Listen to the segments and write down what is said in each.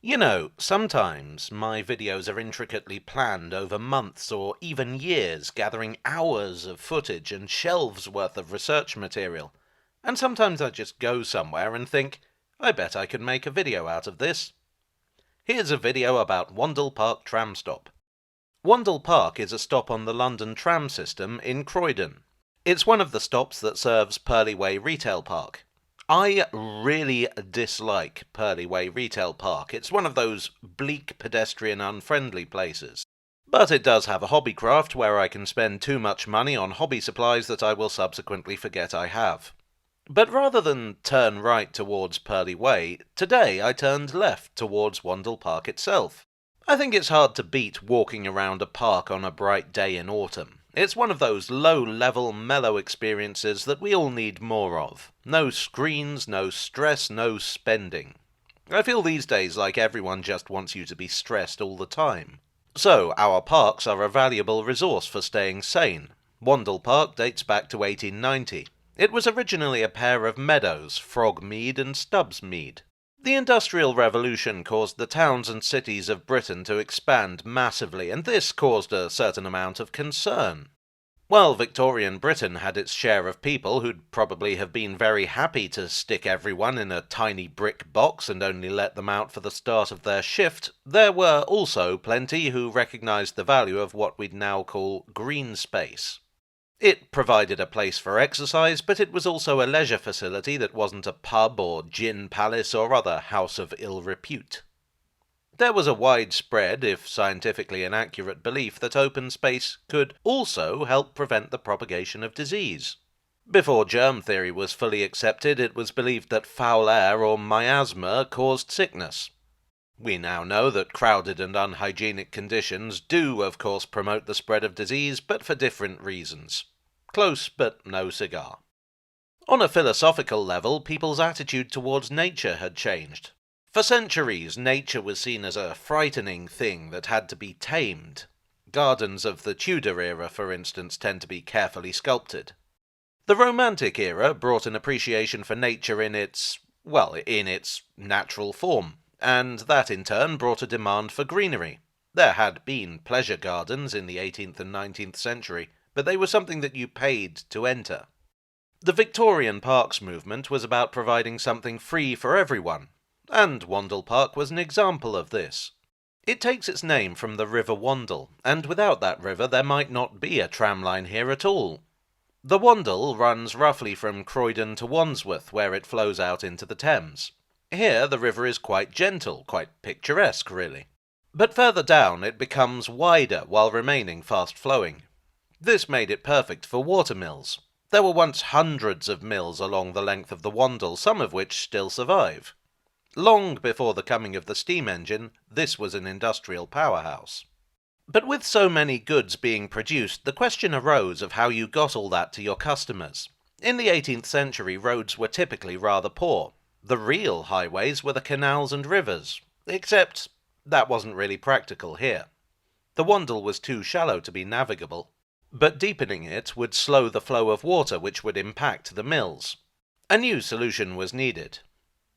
You know, sometimes my videos are intricately planned over months or even years, gathering hours of footage and shelves worth of research material. And sometimes I just go somewhere and think, I bet I could make a video out of this. Here's a video about Wandle Park tram stop. Wandle Park is a stop on the London tram system in Croydon. It's one of the stops that serves Purley Way Retail Park. I really dislike Purley Way Retail Park. It's one of those bleak, pedestrian-unfriendly places. But it does have a hobbycraft where I can spend too much money on hobby supplies that I will subsequently forget I have. But rather than turn right towards Purley Way, today I turned left towards Wandle Park itself. I think it's hard to beat walking around a park on a bright day in autumn. It's one of those low-level, mellow experiences that we all need more of. No screens, no stress, no spending. I feel these days like everyone just wants you to be stressed all the time. So, our parks are a valuable resource for staying sane. Wandle Park dates back to 1890. It was originally a pair of meadows, Frogmead and Stubbsmead. The Industrial Revolution caused the towns and cities of Britain to expand massively, and this caused a certain amount of concern. While Victorian Britain had its share of people who'd probably have been very happy to stick everyone in a tiny brick box and only let them out for the start of their shift, there were also plenty who recognised the value of what we'd now call green space. It provided a place for exercise, but it was also a leisure facility that wasn't a pub or gin palace or other house of ill repute. There was a widespread, if scientifically inaccurate, belief that open space could also help prevent the propagation of disease. Before germ theory was fully accepted, it was believed that foul air or miasma caused sickness. We now know that crowded and unhygienic conditions do, of course, promote the spread of disease, but for different reasons. Close, but no cigar. On a philosophical level, people's attitude towards nature had changed. For centuries, nature was seen as a frightening thing that had to be tamed. Gardens of the Tudor era, for instance, tend to be carefully sculpted. The Romantic era brought an appreciation for nature in its natural form, and that in turn brought a demand for greenery. There had been pleasure gardens in the 18th and 19th century, but they were something that you paid to enter. The Victorian Parks movement was about providing something free for everyone, and Wandle Park was an example of this. It takes its name from the River Wandle, and without that river there might not be a tram line here at all. The Wandle runs roughly from Croydon to Wandsworth, where it flows out into the Thames. Here the river is quite gentle, quite picturesque really. But further down it becomes wider while remaining fast-flowing. This made it perfect for watermills. There were once hundreds of mills along the length of the Wandle, some of which still survive. Long before the coming of the steam engine, this was an industrial powerhouse. But with so many goods being produced, the question arose of how you got all that to your customers. In the 18th century, roads were typically rather poor. The real highways were the canals and rivers, except that wasn't really practical here. The Wandle was too shallow to be navigable, but deepening it would slow the flow of water, which would impact the mills. A new solution was needed.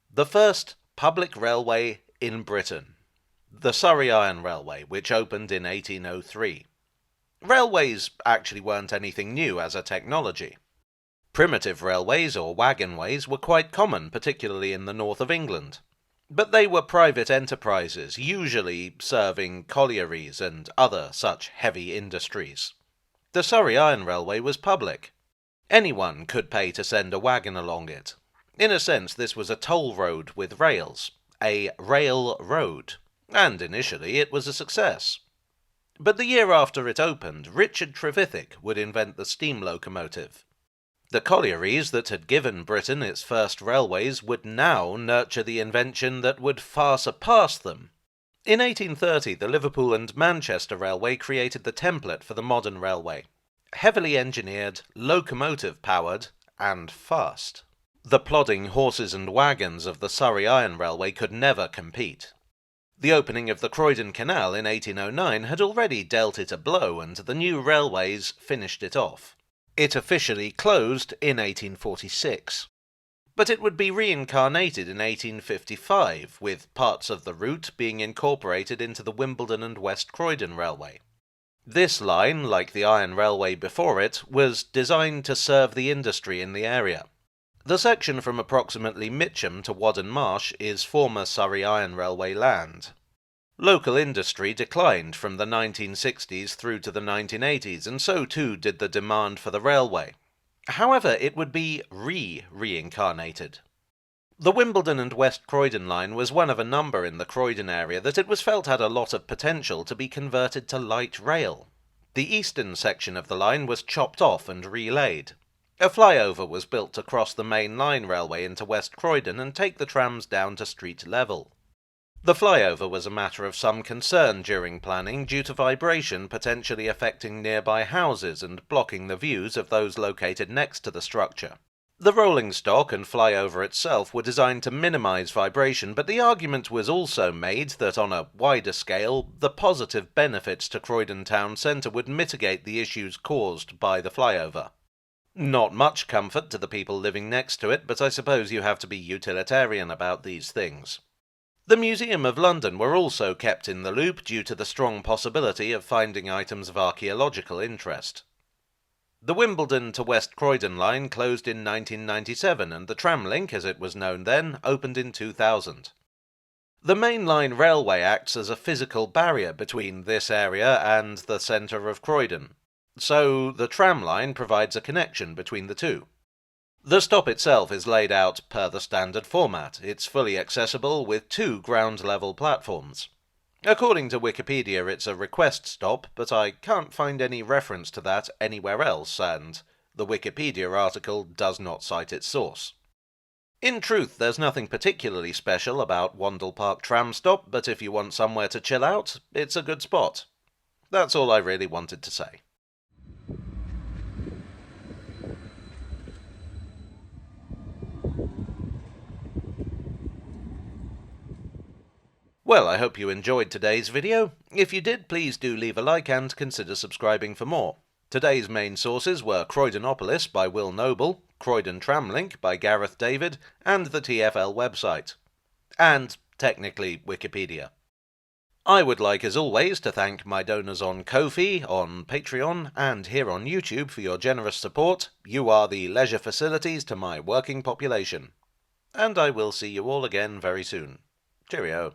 The first public railway in Britain. The Surrey Iron Railway, which opened in 1803. Railways actually weren't anything new as a technology. Primitive railways or wagonways were quite common, particularly in the north of England. But they were private enterprises, usually serving collieries and other such heavy industries. The Surrey Iron Railway was public. Anyone could pay to send a wagon along it. In a sense, this was a toll road with rails, a rail road, and initially it was a success. But the year after it opened, Richard Trevithick would invent the steam locomotive. The collieries that had given Britain its first railways would now nurture the invention that would far surpass them. In 1830, the Liverpool and Manchester Railway created the template for the modern railway. Heavily engineered, locomotive-powered, and fast. The plodding horses and wagons of the Surrey Iron Railway could never compete. The opening of the Croydon Canal in 1809 had already dealt it a blow, and the new railways finished it off. It officially closed in 1846. But it would be reincarnated in 1855, with parts of the route being incorporated into the Wimbledon and West Croydon Railway. This line, like the Iron Railway before it, was designed to serve the industry in the area. The section from approximately Mitcham to Whaddon Marsh is former Surrey Iron Railway land. Local industry declined from the 1960s through to the 1980s, and so too did the demand for the railway. However, it would be reincarnated. The Wimbledon and West Croydon line was one of a number in the Croydon area that it was felt had a lot of potential to be converted to light rail. The eastern section of the line was chopped off and relaid. A flyover was built to cross the main line railway into West Croydon and take the trams down to street level. The flyover was a matter of some concern during planning due to vibration potentially affecting nearby houses and blocking the views of those located next to the structure. The rolling stock and flyover itself were designed to minimise vibration, but the argument was also made that on a wider scale, the positive benefits to Croydon town centre would mitigate the issues caused by the flyover. Not much comfort to the people living next to it, but I suppose you have to be utilitarian about these things. The Museum of London were also kept in the loop due to the strong possibility of finding items of archaeological interest. The Wimbledon to West Croydon line closed in 1997 and the Tram link, as it was known then, opened in 2000. The main line railway acts as a physical barrier between this area and the centre of Croydon, so the tram line provides a connection between the two. The stop itself is laid out per the standard format. It's fully accessible with 2 ground-level platforms. According to Wikipedia, it's a request stop, but I can't find any reference to that anywhere else, and the Wikipedia article does not cite its source. In truth, there's nothing particularly special about Wandle Park tram stop, but if you want somewhere to chill out, it's a good spot. That's all I really wanted to say. Well, I hope you enjoyed today's video. If you did, please do leave a like and consider subscribing for more. Today's main sources were Croydonopolis by Will Noble, Croydon Tram Link by Gareth David, and the TfL website. And, technically, Wikipedia. I would like, as always, to thank my donors on Ko-fi, on Patreon, and here on YouTube for your generous support. You are the leisure facilities to my working population. And I will see you all again very soon. Cheerio.